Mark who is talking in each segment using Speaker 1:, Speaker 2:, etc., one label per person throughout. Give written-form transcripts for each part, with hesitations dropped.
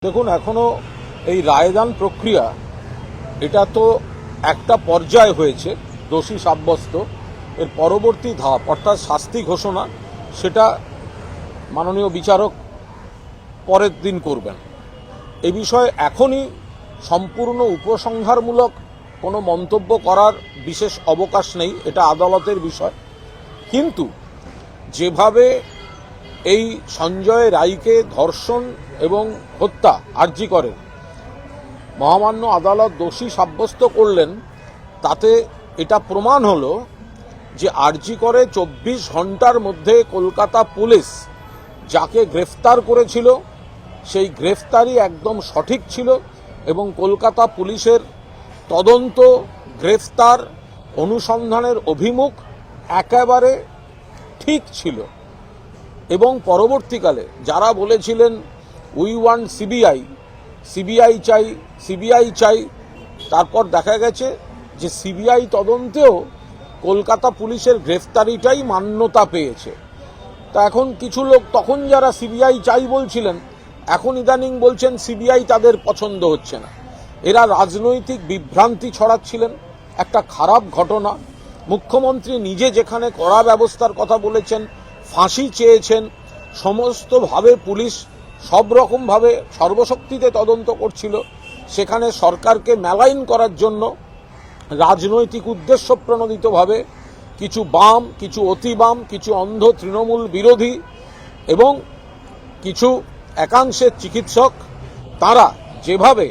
Speaker 1: দেখুন, এখনো এই রায়দান প্রক্রিয়া এটা তো একটা পর্যায় হয়েছে, দোষী সাব্যস্ত। এর পরবর্তী ধাপ অর্থাৎ শাস্তি ঘোষণা সেটা মাননীয় বিচারক পরের দিন করবেন। এ বিষয়ে এখনই সম্পূর্ণ উপসংহারমূলক কোনো মন্তব্য করার বিশেষ অবকাশ নেই, এটা আদালতের বিষয়। কিন্তু যেভাবে এই সঞ্জয় রায়কে ধর্ষণ এবং হত্যা আরজি করেন মহামান্য আদালত দোষী সাব্যস্ত করলেন, তাতে এটা প্রমাণ হলো যে আরজি করে 24 ঘন্টার মধ্যে কলকাতা পুলিশ যাকে গ্রেফতার করেছিল সেই গ্রেফতারি একদম সঠিক ছিল এবং কলকাতা পুলিশের তদন্ত, গ্রেফতার, অনুসন্ধানের অভিমুখ একেবারে ঠিক ছিল। এবং পরবর্তীকালে যারা বলেছিলেন উই ওয়ান্ট সিবিআই চাই, তারপর দেখা গেছে যে সিবিআই তদন্তেও কলকাতা পুলিশের গ্রেফতারিটাই মান্যতা পেয়েছে। তা এখন কিছু লোক তখন যারা সিবিআই চাই বলছিলেন, এখন ইদানিং বলছেন সিবিআই তাদের পছন্দ হচ্ছে না। এরা রাজনৈতিক বিভ্রান্তি ছড়াচ্ছিলেন, একটা খারাপ ঘটনা। মুখ্যমন্ত্রী নিজে যেখানে কড়া ব্যবস্থার কথা বলেছেন, ফাঁসি চেয়েছেন, সমস্তভাবে পুলিশ সব রকমভাবে সর্বশক্তিতে তদন্ত করছিল, সেখানে সরকারকে মেলাইন করার জন্য রাজনৈতিক উদ্দেশ্য প্রণোদিতভাবে কিছু বাম, কিছু অতি বাম, কিছু অন্ধ তৃণমূল বিরোধী এবং কিছু একাংশের চিকিৎসক, তারা যেভাবে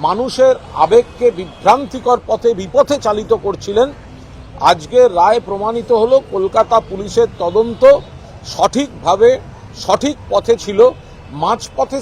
Speaker 1: মানুষের আবেগকে বিভ্রান্তিকর পথে বিপথে চালিত করছিলেন, আজকের রায় প্রমাণিত হলো কলকাতা পুলিশের তদন্ত সঠিকভাবে সঠিক পথে ছিল, মাঝপথে